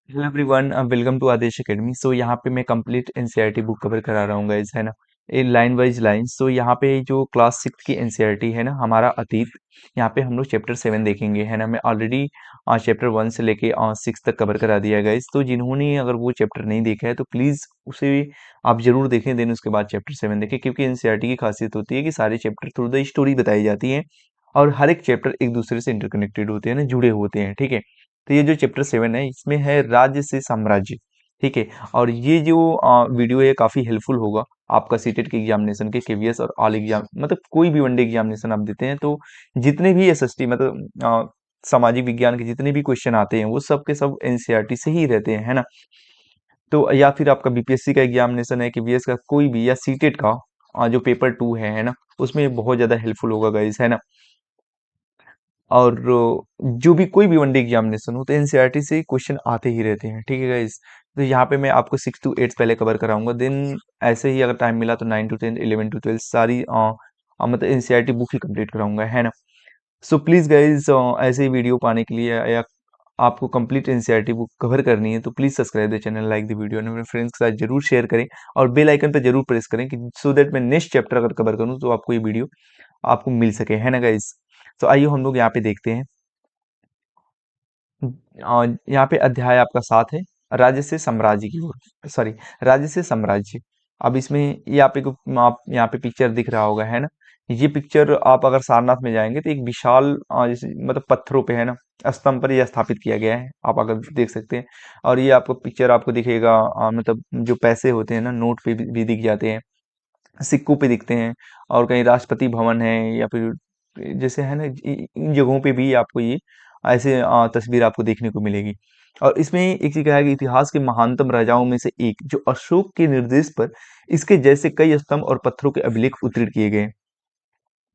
Hello everyone, welcome to Adesh academy. So यहाँ पे मैं कंप्लीट एनसीईआरटी बुक कवर करा रहा हूँ गाइज, है ना। ये लाइन वाइज लाइन। सो यहाँ पे जो क्लास 6 की एनसीईआरटी है ना, हमारा अतीत। यहाँ पे हम लोग चैप्टर 7 देखेंगे, है ना। मैं ऑलरेडी चैप्टर 1 से लेके 6 तक कवर करा दिया है गाइज। तो जिन्होंने अगर वो चैप्टर नहीं देखा है तो प्लीज़ उसे आप जरूर देखें, देन उसके बाद चैप्टर 7 देखें, क्योंकि एनसीईआरटी की खासियत होती है कि सारे चैप्टर थ्रू द स्टोरी बताई जाती है और हर एक चैप्टर एक दूसरे से इंटरकनेक्टेड होते हैं ना, जुड़े होते हैं, ठीक है। तो ये जो चैप्टर 7 है इसमें है राज्य से साम्राज्य, ठीक है। और ये जो वीडियो है काफ़ी हेल्पफुल होगा आपका सीटेट के एग्जामिनेशन के, केवीएस और ऑल एग्जाम, मतलब कोई भी वनडे एग्जामिनेशन आप देते हैं तो जितने भी एसएसटी मतलब सामाजिक विज्ञान के जितने भी क्वेश्चन आते हैं वो सब के सब एनसीईआरटी से ही रहते हैं, है ना। तो या फिर आपका बीपीएससी का एग्जामिनेशन है, केवीएस का कोई भी, या सीटेट का जो पेपर 2 है ना, उसमें बहुत ज़्यादा हेल्पफुल होगा गाइस, है ना। और जो भी कोई भी वनडे एग्जामिनेशन हो तो एनसीईआरटी से क्वेश्चन आते ही रहते हैं, ठीक है गाइस। तो यहाँ पे मैं आपको 6 to 8 पहले कवर कराऊंगा, देन ऐसे ही अगर टाइम मिला तो 9 to 10, 11 to 12 सारी मतलब एनसीईआरटी बुक ही कंप्लीट कराऊंगा, है ना। सो प्लीज़ गाइज, ऐसे ही वीडियो पाने के लिए या आपको कंप्लीट एनसीईआरटी बुक कवर करनी है तो please subscribe the channel, like the video, और अपने फ्रेंड्स के साथ जरूर शेयर करें और बेल आइकन पर जरूर प्रेस करें कि सो दैट मैं नेक्स्ट चैप्टर अगर कवर करूँ तो आपको ये वीडियो आपको मिल सके, है ना गाइज। तो आइए हम लोग यहाँ पे देखते हैं। यहाँ पे अध्याय आपका 7 है, राज्य से साम्राज्य की ओर, सॉरी, राज्य से साम्राज्य। अब इसमें ये आप यहाँ पे पिक्चर दिख रहा होगा, है ना। ये पिक्चर आप अगर सारनाथ में जाएंगे तो एक विशाल जैसे मतलब पत्थरों पे, है ना, स्तंभ पर यह स्थापित किया गया है, आप अगर देख सकते हैं। और ये आपको पिक्चर आपको दिखेगा, मतलब जो पैसे होते हैं ना, नोट पे भी दिख जाते हैं, सिक्कों पे दिखते हैं, और कहीं राष्ट्रपति भवन है या फिर जैसे है ना, इन जगहों पे भी आपको ये ऐसे तस्वीर आपको देखने को मिलेगी। और इसमें एक चीज क्या है कि इतिहास के महानतम राजाओं में से एक, जो अशोक के निर्देश पर इसके जैसे कई स्तंभ और पत्थरों के अभिलेख उत्कीर्ण किए गए,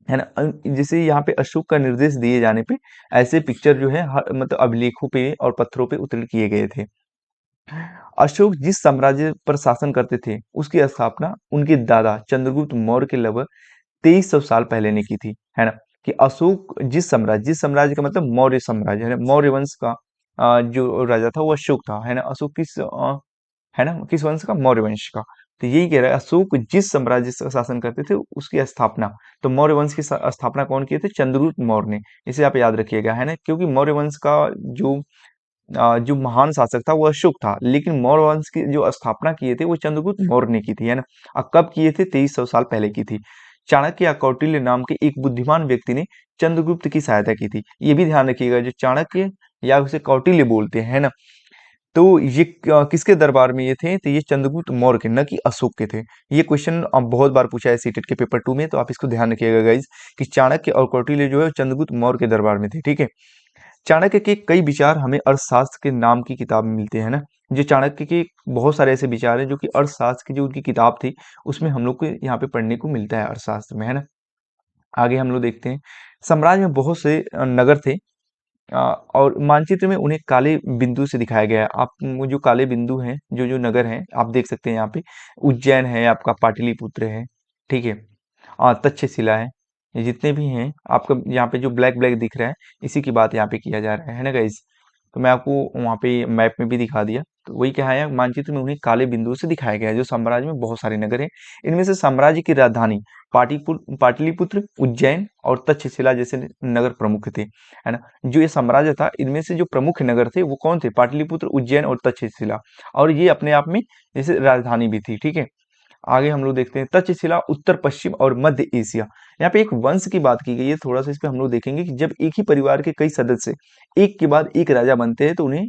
है ना। जैसे यहाँ पे अशोक का निर्देश दिए जाने पे ऐसे पिक्चर जो है मतलब अभिलेखों पे और पत्थरों पे उत्कीर्ण किए गए थे। अशोक जिस साम्राज्य पर शासन करते थे उसकी स्थापना उनके दादा चंद्रगुप्त मौर्य के लगभग 2300 साल पहले ने की थी, है ना। कि अशोक जिस साम्राज्य का मतलब मौर्य साम्राज्य, है ना, मौर्य वंश का जो राजा था वो अशोक था, है ना। अशोक है ना, किस वंश का? मौर्य वंश का। तो यही कह रहा है, अशोक जिस साम्राज्य का शासन करते थे उसकी स्थापना, तो मौर्य वंश की स्थापना कौन किए थे? चंद्रगुप्त मौर्य ने। इसे आप याद रखिएगा, है ना, क्योंकि मौर्य वंश का जो जो महान शासक था वो अशोक था, लेकिन मौर्य वंश की जो स्थापना किए थे वो चंद्रगुप्त मौर्य ने की थी, है ना। और कब किए थे? 2300 साल पहले की थी। चाणक्य या कौटिल्य नाम के एक बुद्धिमान व्यक्ति ने चंद्रगुप्त की सहायता की थी। ये भी ध्यान रखिएगा, जो चाणक्य या उसे कौटिल्य बोलते हैं, है ना। तो ये किसके दरबार में ये थे? तो ये चंद्रगुप्त मौर्य के, न कि अशोक के थे। ये क्वेश्चन बहुत बार पूछा है सीटेट के पेपर 2 में, तो आप इसको ध्यान रखिएगा गाइज, कि चाणक्य और कौटिल्य जो है चंद्रगुप्त मौर्य के दरबार में थे, ठीक है। चाणक्य के कई विचार हमें अर्थशास्त्र के नाम की किताब में मिलते हैं ना। जो चाणक्य के बहुत सारे ऐसे विचार हैं जो कि अर्थशास्त्र की जो उनकी किताब थी उसमें हम लोग को यहाँ पे पढ़ने को मिलता है, अर्थशास्त्र में, है ना। आगे हम लोग देखते हैं, साम्राज्य में बहुत से नगर थे, और मानचित्र में उन्हें काले बिंदु से दिखाया गया है। आप वो जो काले बिंदु हैं, जो जो नगर हैं आप देख सकते हैं यहाँ पे, उज्जैन है आपका, पाटलिपुत्र है, ठीक है, तक्षशिला है। ये जितने भी हैं आपका यहाँ पे जो ब्लैक ब्लैक दिख रहा है, इसी की बात यहाँ पे किया जा रहा है ना गाइज। तो मैं आपको वहाँ पे मैप में भी दिखा दिया, तो वही क्या है, मानचित्र में उन्हें काले बिंदु से दिखाया गया है। जो साम्राज्य में बहुत सारे नगर हैं, इनमें से साम्राज्य की राजधानी पाटलिपुत्र, उज्जैन और तक्षशिला जैसे नगर प्रमुख थे, है ना। जो ये साम्राज्य था इनमें से जो प्रमुख नगर थे वो कौन थे? पाटलिपुत्र, उज्जैन और तक्षशिला। और ये अपने आप में जैसे राजधानी भी थी, ठीक है। आगे हम लोग देखते हैं, तक्षशिला उत्तर पश्चिम और मध्य एशिया। यहाँ पे एक वंश की बात की गई है, थोड़ा सा इस पे हम लोग देखेंगे कि जब एक ही परिवार के कई सदस्य एक के बाद एक राजा बनते हैं तो उन्हें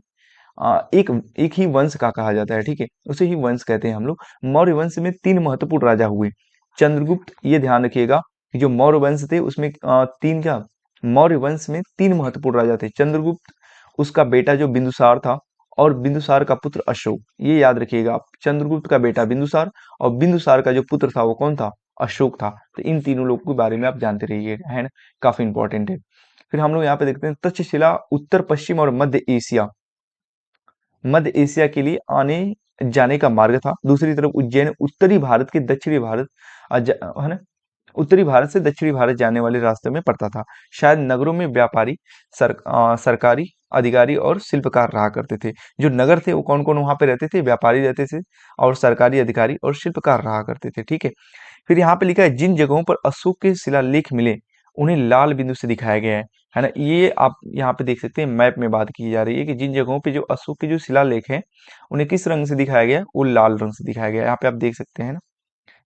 एक एक ही वंश का कहा जाता है, ठीक है, उसे ही वंश कहते हैं हम लोग। मौर्य वंश में 3 महत्वपूर्ण राजा हुए। चंद्रगुप्त, ये ध्यान रखिएगा कि जो मौर्य वंश थे उसमें तीन क्या, मौर्य वंश में 3 महत्वपूर्ण राजा थे। चंद्रगुप्त, उसका बेटा जो बिंदुसार था, और बिंदुसार का पुत्र अशोक। ये याद रखिएगा आप, चंद्रगुप्त का बेटा बिंदुसार और बिंदुसार का जो पुत्र था वो कौन था? अशोक था। तो इन तीनों लोगों के बारे में आप जानते रहिएगा, है ना, काफी इंपॉर्टेंट है। फिर हम लोग यहाँ पे देखते हैं, तक्षशिला उत्तर पश्चिम और मध्य एशिया के लिए आने जाने का मार्ग था। दूसरी तरफ उज्जैन उत्तरी भारत के दक्षिणी भारत है ना, उत्तरी भारत से दक्षिणी भारत जाने वाले रास्ते में पड़ता था। शायद नगरों में व्यापारी, सरकारी अधिकारी और शिल्पकार रहा करते थे। जो नगर थे वो कौन कौन वहां पे रहते थे? व्यापारी रहते थे और सरकारी अधिकारी और शिल्पकार रहा करते थे। ठीक है। फिर यहाँ पे लिखा है जिन जगहों पर अशोक के शिलालेख मिले उन्हें लाल बिंदु से दिखाया गया है ना। ये आप यहाँ पे देख सकते हैं, मैप में बात की जा रही है कि जिन जगहों पे जो अशोक के जो शिलालेख है उन्हें किस रंग से दिखाया गया है? वो लाल रंग से दिखाया गया है। यहाँ पे आप देख सकते हैं ना,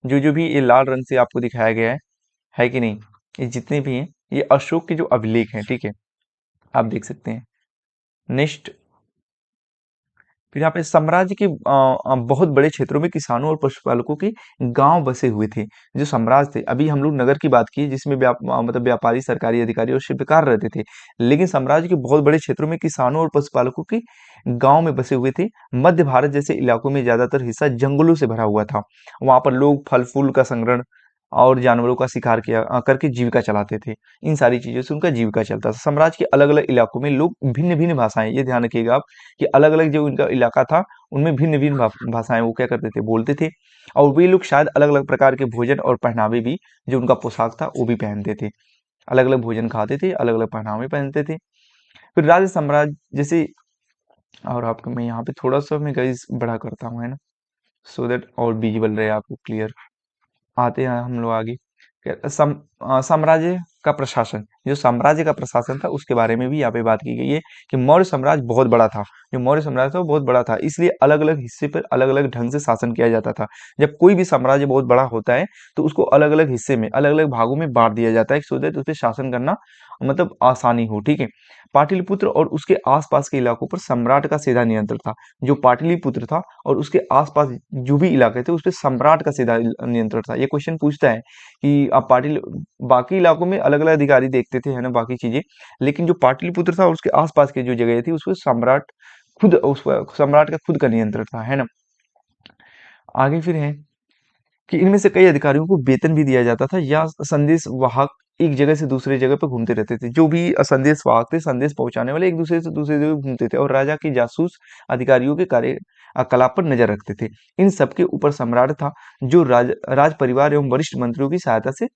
जो जो भी ये लाल रंग से आपको दिखाया गया है कि नहीं? ये जितने भी हैं ये अशोक के जो अभिलेख हैं। ठीक है, आप देख सकते हैं। नेक्स्ट, फिर यहाँ पे साम्राज्य के बहुत बड़े क्षेत्रों में किसानों और पशुपालकों के गांव बसे हुए थे। जो साम्राज्य थे, अभी हम लोग नगर की बात की जिसमें मतलब व्यापारी, सरकारी अधिकारी और शिल्पकार रहते थे, लेकिन साम्राज्य के बहुत बड़े क्षेत्रों में किसानों और पशुपालकों के गांव में बसे हुए थे। मध्य भारत जैसे इलाकों में ज्यादातर हिस्सा जंगलों से भरा हुआ था। वहां पर लोग फल फूल का संग्रहण और जानवरों का शिकार करके जीविका चलाते थे। इन सारी चीजों से उनका जीविका चलता था। साम्राज्य के अलग अलग इलाकों में लोग भिन्न भिन्न भाषाएं, ये ध्यान रखिएगा आप कि अलग अलग जो उनका इलाका था उनमें भिन्न भिन्न भाषाएं वो क्या करते थे? बोलते थे। और वे लोग शायद अलग अलग प्रकार के भोजन और पहनावे भी, जो उनका पोशाक था वो भी पहनते थे। अलग अलग भोजन खाते थे, अलग अलग पहनावे पहनते थे। फिर राज्य साम्राज्य जैसे, और आपको मैं यहाँ पे थोड़ा सा मैं गाइस बड़ा करता हूँ, है ना, सो दैट और विजिबल रहे आपको क्लियर। आते हैं हम लोग आगे। साम्राज्य का प्रशासन, जो साम्राज्य का प्रशासन था उसके बारे में भी यहाँ पे बात की गई है कि मौर्य साम्राज्य बहुत बड़ा था। जो मौर्य साम्राज्य था वो बहुत बड़ा था, इसलिए अलग अलग हिस्से पर अलग अलग ढंग से शासन किया जाता था। जब कोई भी साम्राज्य बहुत बड़ा होता है तो उसको अलग अलग हिस्से में, अलग अलग भागों में बांट दिया जाता है, सो दैट उस पर शासन करना मतलब आसानी हो। ठीक है। पाटलिपुत्र और उसके आसपास के इलाकों पर सम्राट का सीधा नियंत्रण था। जो पाटलिपुत्र था और उसके आसपास जो भी इलाके थे उस पर सम्राट का सीधा नियंत्रण था। ये क्वेश्चन पूछता है कि आप पाटिल बाकी इलाकों में अलग अलग अधिकारी देखते थे, है ना, बाकी चीजें, लेकिन जो पाटलिपुत्र था और उसके आसपास के जो जगह थी उस पर सम्राट खुद, उस पर सम्राट का खुद का नियंत्रण था, है ना। आगे फिर है कि इनमें से कई अधिकारियों को वेतन भी दिया जाता था या संदेश वाहक एक जगह से दूसरी जगह पर घूमते रहते थे। जो भी संदेश वाहक थे, संदेश पहुंचाने वाले, एक दूसरे से दूसरी जगह घूमते थे और राजा के जासूस अधिकारियों के कलाप पर नजर रखते थे। इन सबके ऊपर सम्राट था, जो राज परिवार एवं वरिष्ठ मंत्रियों की सहायता से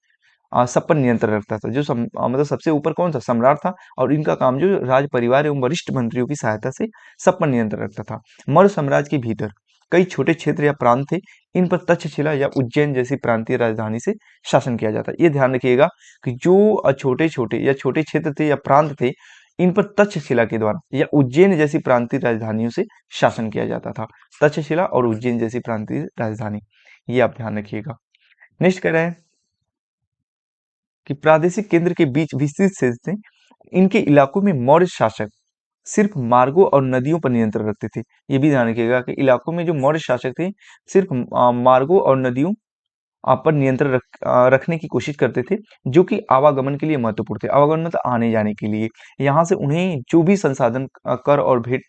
सब पर नियंत्रण रखता था। मतलब सबसे ऊपर कौन था? सम्राट था। और इनका काम जो राज परिवार एवं वरिष्ठ मंत्रियों की सहायता से सब पर नियंत्रण रखता था। मौर्य साम्राज्य के भीतर कई छोटे क्षेत्र या प्रांत थे। इन पर तक्षशिला या उज्जैन जैसी प्रांतीय राजधानी से शासन किया जाता है। ये ध्यान रखिएगा कि जो छोटे छोटे या छोटे क्षेत्र थे या प्रांत थे, इन पर तक्षशिला के द्वारा या उज्जैन जैसी प्रांतीय राजधानियों से शासन किया जाता था। तक्षशिला और उज्जैन जैसी प्रांतीय राजधानी, ये आप ध्यान रखिएगा। नेक्स्ट कह रहे हैं कि प्रादेशिक केंद्र के बीच विस्तृत क्षेत्र थे। इनके इलाकों में मौर्य शासक सिर्फ मार्गों और नदियों पर नियंत्रण रखते थे। ये भी ध्यान रखिएगा कि इलाकों में जो मौर्य शासक थे सिर्फ मार्गों और नदियों पर नियंत्रण रखने की कोशिश करते थे, जो कि आवागमन के लिए महत्वपूर्ण थे। आवागमन मतलब आने जाने के लिए। यहाँ से उन्हें जो भी संसाधन कर और भेंट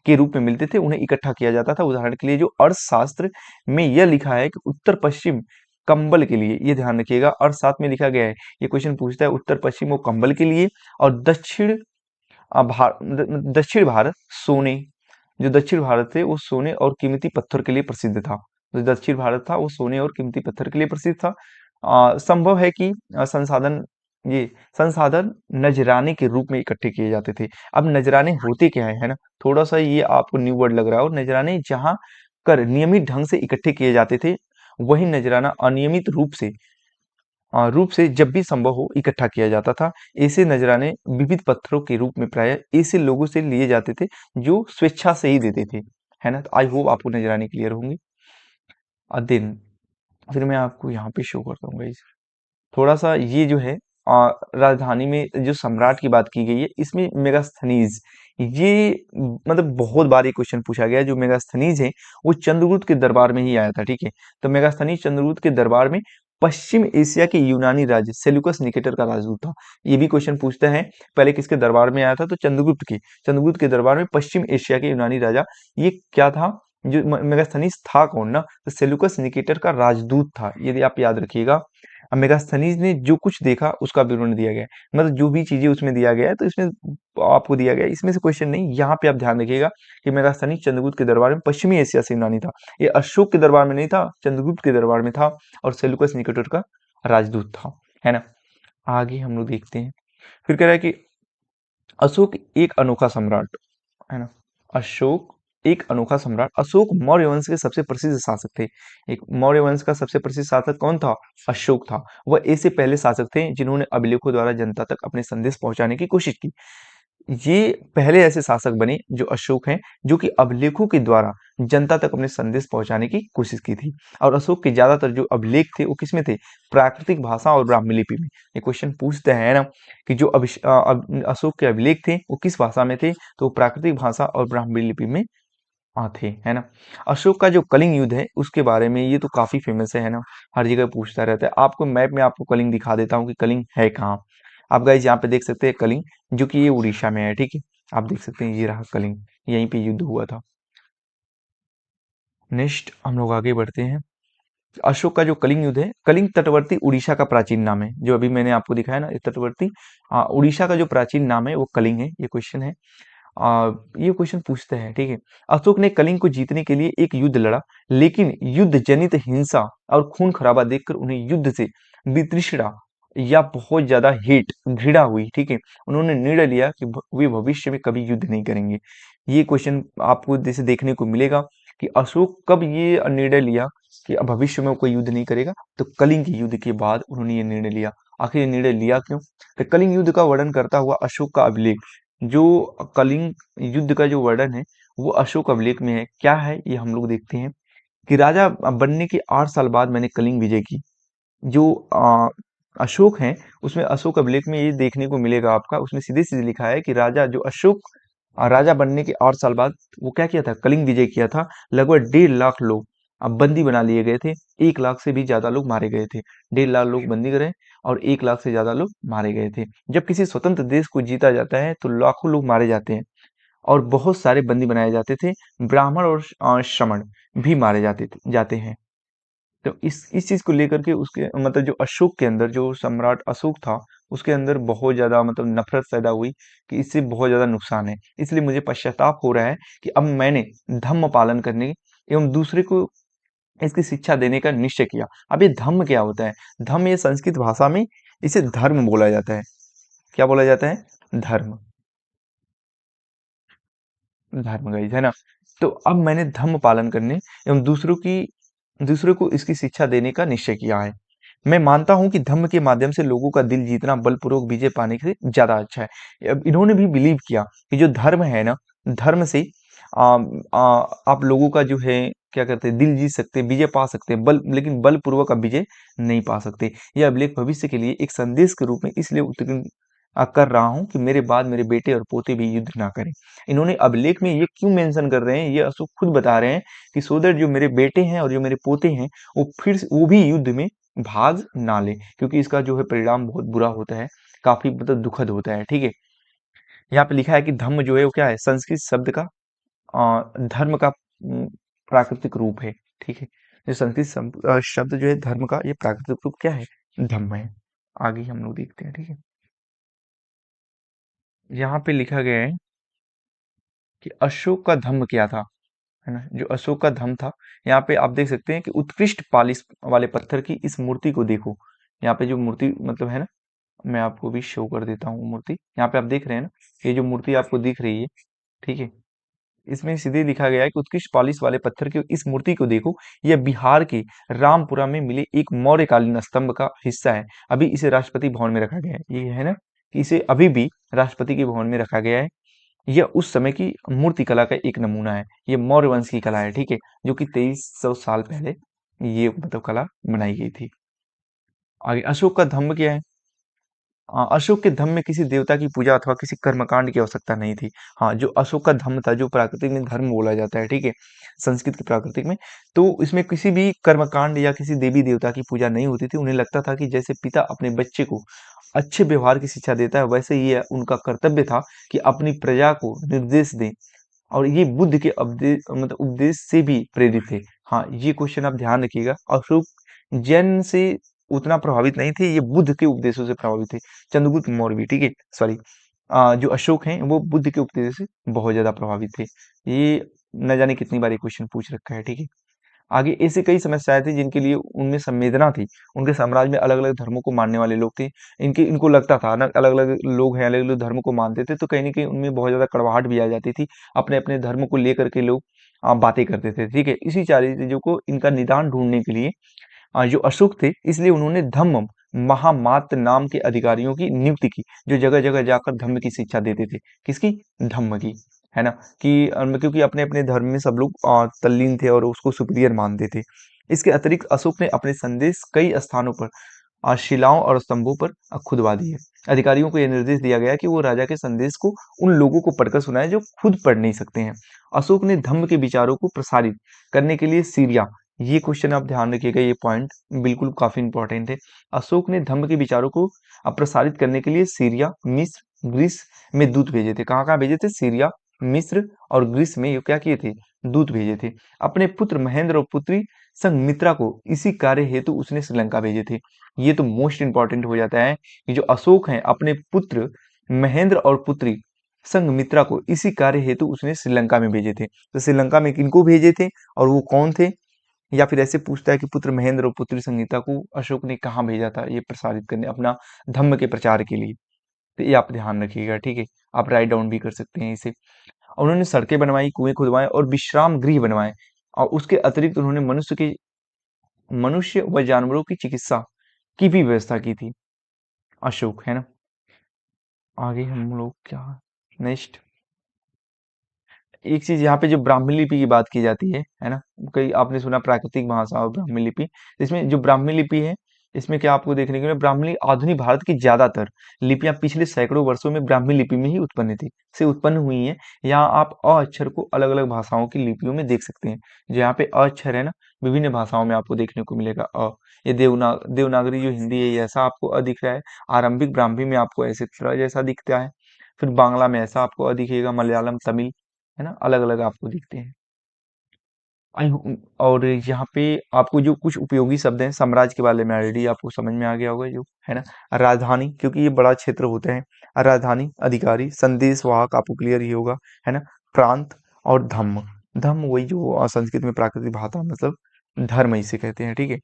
के रूप में मिलते थे उन्हें इकट्ठा किया जाता था। उदाहरण के लिए जो अर्थशास्त्र में यह लिखा है कि उत्तर पश्चिम कंबल के लिए, ये ध्यान रखिएगा, अर्थशास्त्र में लिखा गया है। ये क्वेश्चन पूछता है उत्तर पश्चिम वो कंबल के लिए और दक्षिण भारत सोने, जो दक्षिण भारत थे वो सोने और कीमती पत्थर के लिए प्रसिद्ध था। जो दक्षिण भारत था वो सोने और कीमती पत्थर के लिए प्रसिद्ध था। संभव है कि ये संसाधन नजराने के रूप में इकट्ठे किए जाते थे। अब नजराने होते क्या है ना, थोड़ा सा ये आपको न्यू वर्ड लग रहा है। और नजराने जहाँ कर नियमित ढंग से इकट्ठे किए जाते थे, वही नजराना अनियमित रूप से जब भी संभव हो इकट्ठा किया जाता था। ऐसे नजराने विविध पत्थरों के रूप में प्रायः ऐसे लोगों से लिए जाते थे जो स्वेच्छा से ही देते थे, है ना। तो आई होप आपको नजराने क्लियर होंगे। दिन फिर मैं आपको यहाँ पे शो करता हूँ गाइस। थोड़ा सा ये जो है राजधानी में जो सम्राट की बात की गई है, इसमें मेगास्थनीज, ये मतलब बहुत बार ये क्वेश्चन पूछा गया है। जो मेगास्थनीज है वो चंद्रगुप्त के दरबार में ही आया था। ठीक है। तो मेगास्थनीज चंद्रगुप्त के दरबार में पश्चिम एशिया के यूनानी राज्य सेल्यूकस निकेटर का राजदूत था। ये भी क्वेश्चन पूछता है पहले किसके दरबार में आया था? तो चंद्रगुप्त के दरबार में पश्चिम एशिया के यूनानी राजा, ये क्या था? जो मेगास्थनीज था कौन ना? तो सेल्यूकस निकेटर का राजदूत था। यदि आप याद रखिएगा, मेगास्थनीज ने जो कुछ देखा उसका विवरण दिया गया है। मतलब जो भी चीजें उसमें दिया गया है तो इसमें आपको दिया गया है, इसमें से क्वेश्चन नहीं। यहाँ पे आप ध्यान रखिएगा कि मेगास्थनीज चंद्रगुप्त के दरबार में पश्चिमी एशिया से यूनानी था। ये अशोक के दरबार में नहीं था, चंद्रगुप्त के दरबार में था। और सेल्यूकस निकेटर का राजदूत था, है ना। आगे हम लोग देखते हैं। फिर कह रहा है कि अशोक एक अनोखा सम्राट, है ना। अशोक एक अनोखा सम्राट। अशोक मौर्य वंश के सबसे प्रसिद्ध शासक थे। एक मौर्य वंश का सबसे प्रसिद्ध शासक कौन था? अशोक था। वह ऐसे पहले शासक थे जिन्होंने अभिलेखों द्वारा जनता तक अपने संदेश पहुंचाने की कोशिश की। ये पहले ऐसे शासक बने जो अशोक हैं, जो कि अभिलेखों के द्वारा जनता तक अपने संदेश पहुंचाने की कोशिश की थी। और अशोक के ज्यादातर जो अभिलेख थे वो किसमें थे? प्राकृतिक भाषा और ब्राह्मी लिपि में। ये क्वेश्चन पूछते हैं ना कि जो अशोक के अभिलेख थे वो किस भाषा में थे? तो प्राकृतिक भाषा और ब्राह्मी लिपि में थे, है ना। अशोक का जो कलिंग युद्ध है उसके बारे में ये तो काफी फेमस है ना, हर जगह पूछता रहता है। आपको मैप में आपको कलिंग दिखा देता हूँ कि कलिंग है कहाँ। आप गाइस यहाँ पे देख सकते हैं कलिंग, जो कि ये उड़ीसा में है, ठीक है। आप देख सकते हैं ये रहा कलिंग, यहीं पे युद्ध हुआ था। नेक्स्ट हम लोग आगे बढ़ते हैं। अशोक का जो कलिंग युद्ध है, कलिंग तटवर्ती उड़ीसा का प्राचीन नाम है। जो अभी मैंने आपको दिखाया ना, ये तटवर्ती उड़ीसा का जो प्राचीन नाम है वो कलिंग है। ये क्वेश्चन है, ये क्वेश्चन पूछते हैं, ठीक है। अशोक ने कलिंग को जीतने के लिए एक युद्ध लड़ा, लेकिन युद्ध जनित हिंसा और खून खराबा देखकर उन्हें युद्ध से वितृष्णा या बहुत ज्यादा हेट घृणा हुई, ठीक है। उन्होंने निर्णय लिया कि वे भविष्य में कभी युद्ध नहीं करेंगे। ये क्वेश्चन आपको जैसे देखने को मिलेगा कि अशोक कब ये निर्णय लिया कि अब भविष्य में वो कोई युद्ध नहीं करेगा। तो कलिंग के युद्ध के बाद उन्होंने ये निर्णय लिया। आखिर ये निर्णय लिया क्यों? तो कलिंग युद्ध का वर्णन करता हुआ अशोक का अभिलेख, जो कलिंग युद्ध का जो वर्णन है वो अशोक अभिलेख में है। क्या है ये हम लोग देखते हैं कि राजा बनने के 8 साल बाद मैंने कलिंग विजय की। जो अशोक हैं उसमें अशोक अभिलेख में ये देखने को मिलेगा आपका, उसमें सीधे सीधे लिखा है कि राजा जो अशोक राजा बनने के 8 साल बाद वो क्या किया था? कलिंग विजय किया था। लगभग 1.5 लाख लोग अब बंदी बना लिए गए थे। 1 लाख से भी ज्यादा लोग मारे गए थे। 1.5 लाख लोग बंदी करे और 1 लाख से ज्यादा लोग मारे गए थे। जब किसी स्वतंत्र देश को जीता जाता है तो लाखों लोग मारे जाते हैं और बहुत सारे बंदी बनाए जाते थे। ब्राह्मण और श्रमण भी मारे जाते हैं। तो इस चीज को लेकर के उसके मतलब जो अशोक के अंदर जो सम्राट अशोक था उसके अंदर बहुत ज्यादा मतलब नफरत पैदा हुई कि इससे बहुत ज्यादा नुकसान है। इसलिए मुझे पश्चाताप हो रहा है कि अब मैंने धम्म पालन करने एवं दूसरे को इसकी शिक्षा देने का निश्चय किया। अब ये धम्म क्या होता है? धम्म ये संस्कृत भाषा में इसे धर्म बोला जाता है। क्या बोला जाता है? धर्म। धर्म गाइस, है ना। तो अब मैंने धम्म पालन करने एवं दूसरों को इसकी शिक्षा देने का निश्चय किया है। मैं मानता हूं कि धम्म के माध्यम से लोगों का दिल जीतना बलपूर्वक विजय पाने से ज्यादा अच्छा है। अब इन्होंने भी बिलीव किया कि जो धर्म है ना, धर्म से आ, आ, आप लोगों का जो है क्या करते हैं, दिल जीत सकते हैं, विजय पा सकते हैं, लेकिन बलपूर्वक आप विजय नहीं पा सकते। यह अभिलेख भविष्य के लिए एक संदेश के रूप में इसलिए उत्कीर्ण कर रहा हूँ कि मेरे बाद मेरे बेटे और पोते भी युद्ध ना करें। इन्होंने अभिलेख में ये क्यों मेंशन कर रहे हैं? ये अशोक खुद बता रहे हैं कि सो दैट जो मेरे बेटे हैं और जो मेरे पोते हैं वो फिर से वो भी युद्ध में भाग ना ले, क्योंकि इसका जो है परिणाम बहुत बुरा होता है, काफी मतलब दुखद होता है, ठीक है। यहाँ पे लिखा है कि धम्म जो है वो क्या है? संस्कृत शब्द का धर्म का प्राकृतिक रूप है, ठीक है। जो संस्कृत शब्द जो है धर्म का, ये प्राकृतिक रूप क्या है? धम्म है। आगे हम लोग देखते हैं, ठीक है। यहाँ पे लिखा गया है कि अशोक का धम्म क्या था, है ना। जो अशोक का धम्म था, यहाँ पे आप देख सकते हैं कि उत्कृष्ट पालिश वाले पत्थर की इस मूर्ति को देखो। यहाँ पे जो मूर्ति मतलब है ना, मैं आपको भी शो कर देता हूँ मूर्ति। यहाँ पे आप देख रहे हैं ना, ये जो मूर्ति आपको दिख रही है, ठीक है। इसमें सीधे लिखा गया है कि उत्कृष्ट पॉलिश वाले पत्थर की इस मूर्ति को देखो। यह बिहार के रामपुरा में मिले एक मौर्यकालीन स्तंभ का हिस्सा है। अभी इसे राष्ट्रपति भवन में रखा गया है। ये है ना कि इसे अभी भी राष्ट्रपति के भवन में रखा गया है। यह उस समय की मूर्ति कला का एक नमूना है। ये मौर्य वंश की कला है, ठीक है, जो कि 2300 साल पहले ये मतलब कला बनाई गई थी। आगे अशोक का धम्म क्या है? अशोक के धम्म में किसी देवता की पूजा अथवा किसी कर्मकांड की आवश्यकता नहीं थी। हाँ, जो अशोक का धम्म था, जो प्राकृतिक में धर्म बोला जाता है, ठीक है, संस्कृत के प्राकृतिक में, तो इसमें किसी भी कर्मकांड या किसी देवी देवता की पूजा नहीं होती थी। उन्हें लगता था कि जैसे पिता अपने बच्चे को अच्छे व्यवहार की शिक्षा देता है, वैसे ही उनका कर्तव्य था कि अपनी प्रजा को निर्देश दें। और ये बुद्ध के उपदेश से भी प्रेरित थे। हाँ, ये क्वेश्चन आप ध्यान रखिएगा। अशोक जैन से उतना प्रभावित नहीं थे, ये बुद्ध के उपदेशों से प्रभावित थे। चंद्रगुप्त मौर्य भी, ठीक है, सॉरी, जो अशोक हैं वो बुद्ध के उपदेश से बहुत ज्यादा प्रभावित थे। ये न जाने कितनी बार ये क्वेश्चन पूछ रखा है, ठीक है। आगे ऐसे कई समस्याएँ थी जिनके लिए उनमें संवेदना थी। उनके साम्राज्य में अलग-अलग धर्मों को मानने वाले लोग थे। इनको लगता था ना अलग-अलग लोग हैं, अलग-अलग धर्म को मानते थे, तो कहीं न कहीं उनमें बहुत ज़्यादा कड़वाहट भी आ जाती थी। अपने-अपने धर्म को लेकर के लोग बातें करते थे, ठीक है? इसी सारी चीज़ों को इनका निदान ढूँढने के लिए जो अशोक थे इसलिए उन्होंने धम्म महामात्र नाम के अधिकारियों की नियुक्ति की, जो जगह-जगह जाकर धम्म की शिक्षा देते थे। किसकी? धम्म की, है ना? कि क्योंकि अपने-अपने धर्म में सब लोग तल्लीन थे और उसको सुपीरियर मानते थे। इसके अतिरिक्त अशोक ने अपने संदेश कई स्थानों पर शिलाओं और स्तंभों पर खुदवा दिए। अधिकारियों को यह निर्देश दिया गया कि वो राजा के संदेश को उन लोगों को पढ़कर सुनाएं जो खुद पढ़ नहीं सकते हैं। अशोक ने धम्म के विचारों को प्रसारित करने के लिए सीरिया, ये क्वेश्चन आप ध्यान रखिएगा, ये पॉइंट बिल्कुल काफी इंपॉर्टेंट है। अशोक ने धम्म के विचारों को प्रसारित करने के लिए सीरिया, मिस्र, ग्रीस में दूत भेजे थे। कहाँ-कहाँ भेजे थे? सीरिया, मिस्र और ग्रीस में ये क्या किए थे? दूत भेजे थे। अपने पुत्र महेंद्र और पुत्री संघमित्रा को इसी कार्य हेतु उसने श्रीलंका भेजे थे। ये तो मोस्ट इंपॉर्टेंट हो जाता है कि जो अशोक हैं अपने पुत्र महेंद्र और पुत्री संघमित्रा को इसी कार्य हेतु उसने श्रीलंका में भेजे थे। तो श्रीलंका में किनको भेजे थे और वो कौन थे? या फिर ऐसे पूछता है कि पुत्र महेंद्र और पुत्री संगीता को अशोक ने कहाँ भेजा था ये प्रसारित करने अपना धम्म के प्रचार के लिए। तो ये आप ध्यान रखिएगा, ठीक है? आप राइट डाउन भी कर सकते हैं इसे। उन्होंने सड़कें बनवाई, कुएं खुदवाए और विश्राम गृह बनवाए और उसके अतिरिक्त उन्होंने मनुष्य व जानवरों की चिकित्सा की भी व्यवस्था की थी। अशोक, है ना? आगे हम लोग क्या नेक्स्ट, एक चीज यहाँ पे जो ब्राह्मी लिपि की बात की जाती है ना? कई आपने सुना प्राकृतिक भाषा और ब्राह्मी लिपि। इसमें जो ब्राह्मी लिपि है इसमें क्या आपको देखने को मिला? ब्राह्मी आधुनिक भारत की ज्यादातर लिपियां पिछले सैकड़ों वर्षों में ब्राह्मी लिपि में ही उत्पन्न थी से उत्पन्न हुई हैं। यहाँ आप अ अक्षर को अलग अलग भाषाओं की लिपियों में देख सकते हैं। जो यहाँ पे अ अक्षर है ना, विभिन्न भाषाओं में आपको देखने को मिलेगा अ। ये देवनागरी जो हिंदी है ये ऐसा आपको अ दिख रहा है। आरंभिक ब्राह्मी में आपको ऐसे तरह जैसा दिखता है। फिर बांग्ला में ऐसा आपको अ दिखेगा, मलयालम, तमिल, है ना, अलग-अलग आपको दिखते हैं। और यहाँ पे आपको जो कुछ उपयोगी शब्द हैं साम्राज्य के बारे में ऑलरेडी आपको समझ में आ गया होगा, जो है ना, राजधानी, क्योंकि ये बड़ा क्षेत्र होते हैं। राजधानी, अधिकारी, संदेश वाहक, आपको क्लियर ही होगा, है ना, प्रांत और धम्म। धम्म वही जो संस्कृत में प्राकृतिक भाषा मतलब धर्म इसे कहते हैं, ठीक है?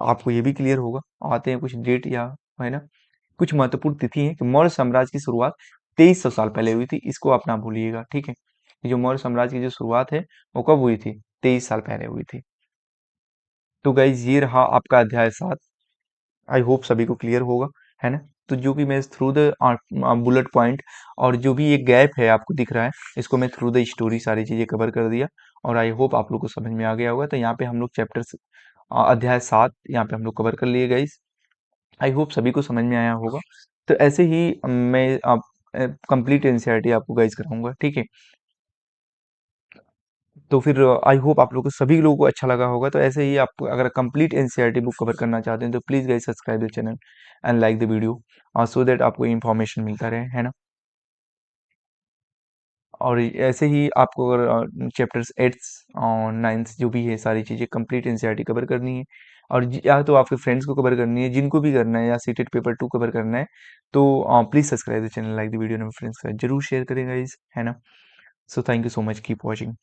आपको ये भी क्लियर होगा। आते हैं कुछ डेट या, है ना, कुछ महत्वपूर्ण तिथि है कि मौर्य साम्राज्य की शुरुआत 2300 साल पहले हुई थी। इसको आप ना भूलिएगा, ठीक है? ये जो मौर्य साम्राज्य की जो शुरुआत है वो कब हुई थी? 23 साल पहले हुई थी। तो गाइज ये रहा आपका अध्याय 7। आई होप सभी को क्लियर होगा, है ना? तो जो भी मैं थ्रू द बुलेट पॉइंट और जो भी ये गैप है आपको दिख रहा है, इसको मैं थ्रू द स्टोरी सारी चीजें कवर कर दिया और आई होप आप लोग को समझ में आ गया होगा। तो यहाँ पे हम लोग अध्याय 7 यहाँ पे हम लोग कवर कर लिए गाइज। आई होप सभी को समझ में आया होगा। तो ऐसे ही मैं आप कंप्लीट एनसीईआरटी आपको गाइज कराऊंगा, ठीक है? तो फिर आई होप आप लोग को सभी लोगों को अच्छा लगा होगा। तो ऐसे ही आप अगर कंप्लीट एनसीईआरटी बुक कवर करना चाहते हैं तो please guys subscribe the channel and like the video so that आपको इन्फॉर्मेशन मिलता रहे, है ना? और ऐसे ही आपको अगर चैप्टर्स 8 और 9 जो भी है सारी चीज़ें कंप्लीट एनसीईआरटी कवर करनी है और या तो आपके फ्रेंड्स को कवर करनी है, जिनको भी करना है, या सीटेट पेपर 2 कवर करना है, तो please subscribe the channel, like the video and friends के साथ जरूर शेयर करें गाइज, है ना? So thank you so much, keep watching.